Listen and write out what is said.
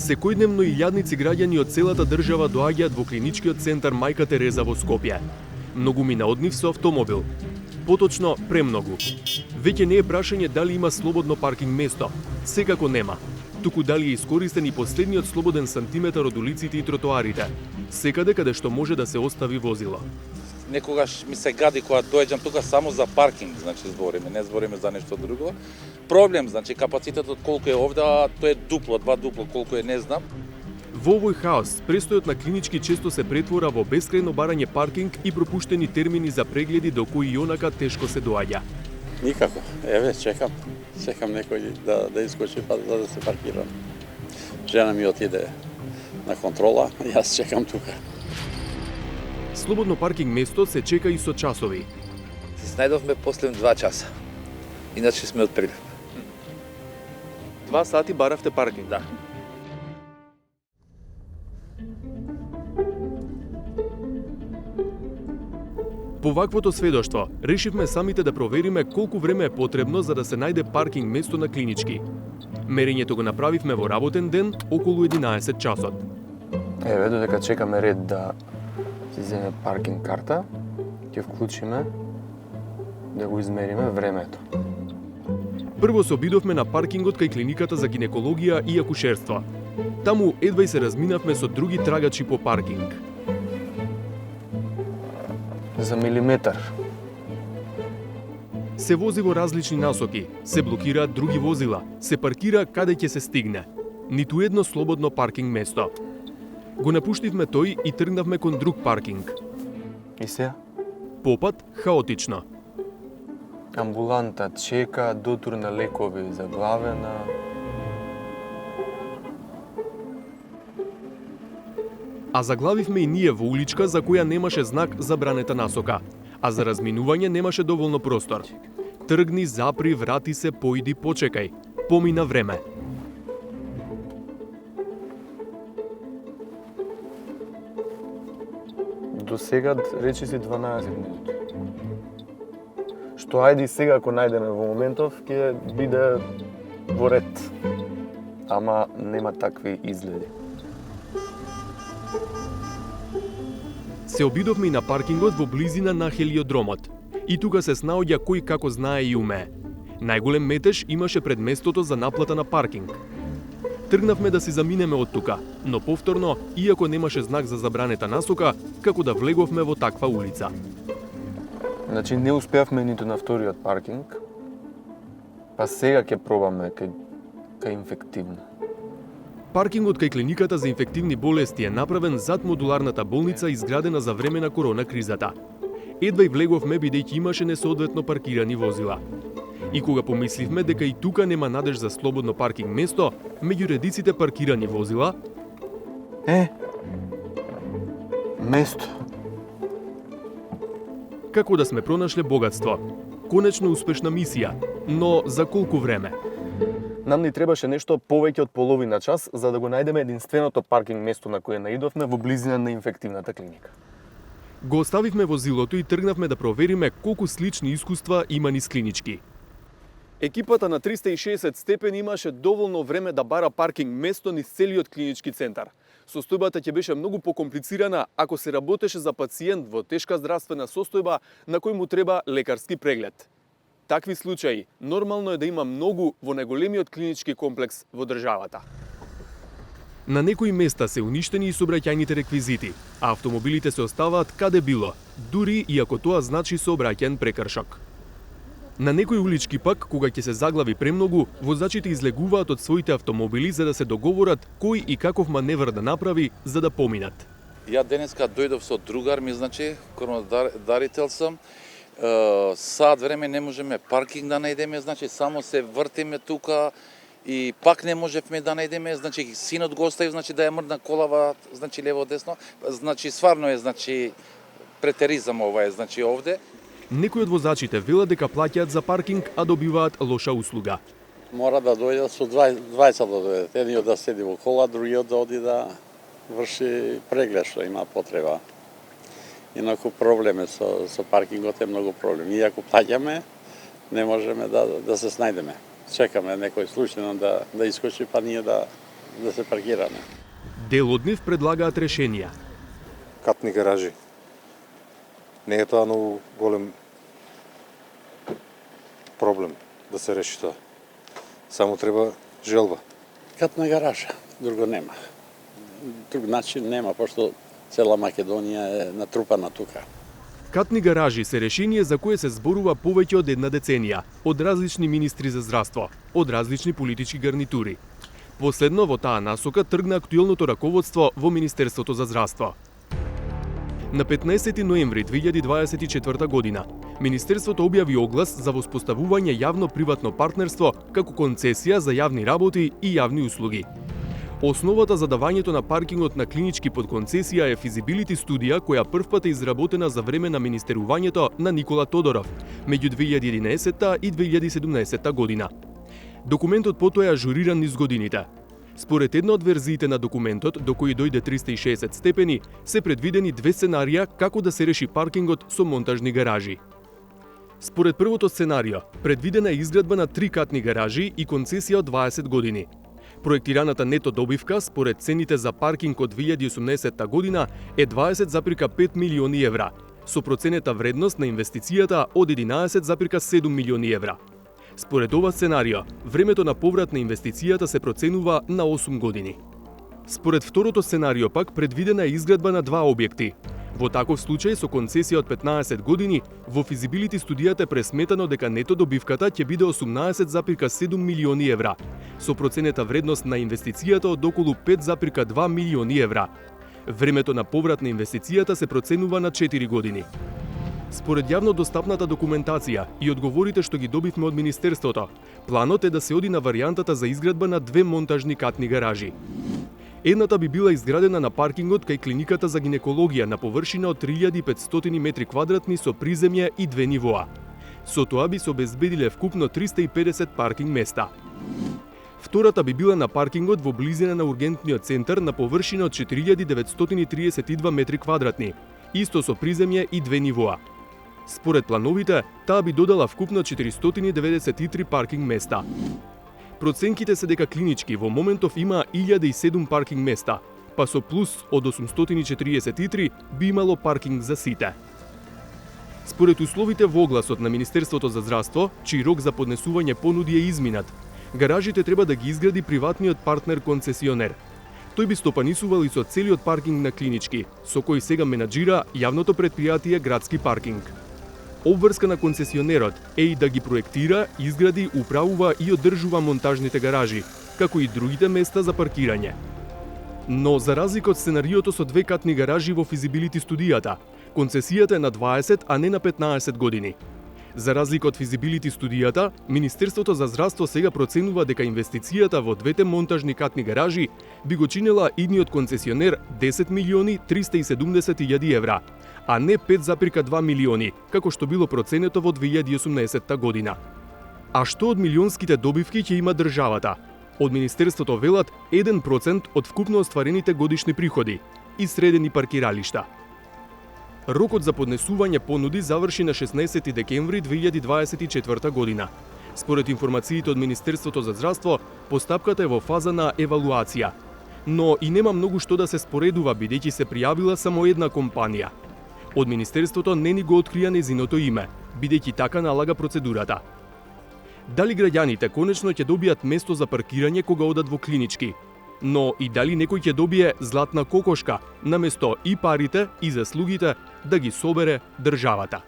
Секојдневно илјадници граѓани од целата држава доаѓаат во клиничкиот центар Мајка Тереза во Скопје. Многумина од нив со автомобил. Поточно, премногу. Веќе не е прашање дали има слободно паркинг место. Секако нема. Туку дали е искористен и последниот слободен сантиметар од улиците и тротоарите. Секаде каде што може да се остави возило. Некогаш ми се гади кога доаѓам тука само за паркинг, значи збориме, не збориме за нешто друго. Проблем, значи капацитетот колку е овде, а тоа е дупло, два дупло колку е, не знам. Во овој хаос, престојот на клинички често се претвора во бескрајно барање паркинг и пропуштени термини за прегледи до кои и онака тешко се доаѓа. Никако. Еве, чекам. Чекам некој да искочи па да се паркирам. Жена ми отиде на контрола, јас чекам тука. Слободно паркинг место се чека и со часови. Се снајдовме после 2 часа. Иначе сме од прилив. 2 сати баравте паркинг? Да. По ваквото сведоштво, решивме самите да провериме колку време е потребно за да се најде паркинг место на клинички. Мерењето го направивме во работен ден околу 11 часот. Еве, додека чекаме ред да се земе паркинг карта, ќе вклучиме да го измериме времето. Прво се обидовме на паркингот кај клиниката за гинекологија и акушерство. Таму едва и се разминавме со други трагачи по паркинг. За милиметар. Се вози во различни насоки, се блокираат други возила, се паркира каде ќе се стигне. Ниту едно слободно паркинг место. Го напуштивме тој и тргнавме кон друг паркинг. И се? Попат хаотично. Амбуланта чека, дотур на лекови заглавена. А заглавивме и ние во уличка за која немаше знак забранета насока, а за разминување немаше доволно простор. Тргни, запри, врати се, поиди, почекај. Помина време. До сега речи си 12 минути. Што ајде сега ако најдеме во моментов ќе биде во ред. Ама нема такви изгледи. Се обидовме и на паркингот во близина на хелиодромот. И тука се снаоѓа кој како знае и умее. Најголем метеж имаше пред местото за наплата на паркинг. Тргнавме да си заминеме од тука, но повторно, иако немаше знак за забранета насока, како да влеговме во таква улица. Значи не успеавме ниту на вториот паркинг, па сега ќе пробаме кај инфективно. Паркингот кај клиниката за инфективни болести е направен зад модуларната болница изградена за време на корона кризата. Едва и влеговме бидејќи имаше несоодветно паркирани возила. И кога помисливме дека и тука нема надеж за слободно паркинг место, меѓу редиците паркирани возила, Место. како да сме пронашле богатство. Конечно успешна мисија, но за колку време? Нам ни требаше нешто повеќе од половина час за да го најдеме единственото паркинг место на кое наидовме во близина на инфективната клиника. Го оставивме возилото и тргнавме да провериме колку слични искуства има низ клинички. Екипата на 360 степени имаше доволно време да бара паркинг место низ целиот клинички центар. Состојбата ќе беше многу покомплицирана ако се работеше за пациент во тешка здравствена состојба на кој му треба лекарски преглед. Такви случаи нормално е да има многу во најголемиот клинички комплекс во државата. На некои места се уништени и сообраќајните реквизити, а автомобилите се оставаат каде било, дури и ако тоа значи сообраќајен прекршок. На некои улички пак, кога ќе се заглави премногу, возачите излегуваат од своите автомобили за да се договорат кој и каков маневр да направи за да поминат. Ја денеска дојдов со другар ми, значи, коронодарител сам. Саат време не можеме паркинг да најдеме, значи само се вртиме тука и пак не можевме да најдеме, значи синот го остави, значи да ја мрдна колава, значи лево десно, значи сварно е, значи претеризам ова е, значи овде. Некои од возачите велат дека плаќаат за паркинг, а добиваат лоша услуга. Мора да дојдат со двајца да дојдат. Едниот да седи во кола, другиот да оди да врши преглед што има потреба. Инаку проблем е со паркингот е многу проблем. Иако плаќаме, не можеме да се снајдеме. Чекаме некој случајно да искочи, па ние да да се паркираме. Дел од нив предлагаат решенија. Катни гаражи. Не е тоа многу голем проблем да се реши тоа. Само треба желба. Катна гаража, друго нема. Друг начин нема, пошто цела Македонија е натрупана тука. Катни гаражи се решение за кое се зборува повеќе од една деценија, од различни министри за здравство, од различни политички гарнитури. Последно во таа насока тргна актуелното раководство во Министерството за здравство. На 15 ноември 2024 година, Министерството објави оглас за воспоставување јавно-приватно партнерство како концесија за јавни работи и јавни услуги. Основата за давањето на паркингот на клинички под концесија е физибилити студија која првпат е изработена за време на министерувањето на Никола Тодоров меѓу 2011 и 2017 година. Документот потоа е ажуриран низ годините. Според една од верзиите на документот, до кој дојде 360 степени, се предвидени две сценарија како да се реши паркингот со монтажни гаражи. Според првото сценарио, предвидена е изградба на 3 катни гаражи и концесија од 20 години. Проектираната нето добивка, според цените за паркинг од 2018 година, е 20,5 милиони евра, со проценета вредност на инвестицијата од 11,7 милиони евра. Според ова сценарио, времето на поврат на инвестицијата се проценува на 8 години. Според второто сценарио пак предвидена е изградба на 2 објекти. Во таков случај со концесија од 15 години, во физибилити студијата е пресметано дека нето добивката ќе биде 18,7 милиони евра, со проценета вредност на инвестицијата од околу 5,2 милиони евра. Времето на поврат на инвестицијата се проценува на 4 години. Според јавно достапната документација и одговорите што ги добивме од Министерството, планот е да се оди на варијантата за изградба на 2 монтажни катни гаражи. Едната би била изградена на паркингот кај клиниката за гинекологија на површина од 3500 метри квадратни со приземје и 2 нивоа. Со тоа би се обезбедиле вкупно 350 паркинг места. Втората би била на паркингот во близина на ургентниот центар на површина од 4932 метри квадратни, исто со приземје и 2 нивоа. Според плановите, таа би додала вкупно 493 паркинг места. Проценките се дека клинички во моментов има 1007 паркинг места, па со плюс од 843 би имало паркинг за сите. Според условите во огласот на Министерството за здравство, чиј рок за поднесување понуди е изминат, гаражите треба да ги изгради приватниот партнер концесионер. Тој би стопанисувал и со целиот паркинг на клинички, со кој сега менаџира јавното претпријатие Градски паркинг. Обврска на концесионерот е и да ги проектира, изгради, управува и одржува монтажните гаражи, како и другите места за паркирање. Но за разлика од сценариото со 2 катни гаражи во физибилити студијата, концесијата е на 20, а не на 15 години. За разлика од физибилити студијата, Министерството за здравство сега проценува дека инвестицијата во 2 монтажни катни гаражи би го чинела идниот концесионер 10 милиони 370 евра, а не 5,2 милиони, како што било проценето во 2018 година. А што од милионските добивки ќе има државата? Од Министерството велат 1% од вкупно остварените годишни приходи и средени паркиралишта. Рокот за поднесување понуди заврши на 16 декември 2024 година. Според информациите од Министерството за здравство, постапката е во фаза на евалуација. Но и нема многу што да се споредува бидејќи се пријавила само една компанија. Од Министерството не ни го открија незиното име, бидејќи така налага процедурата. Дали граѓаните конечно ќе добијат место за паркирање кога одат во клинички, но и дали некој ќе добие златна кокошка, наместо и парите и заслугите да ги собере државата.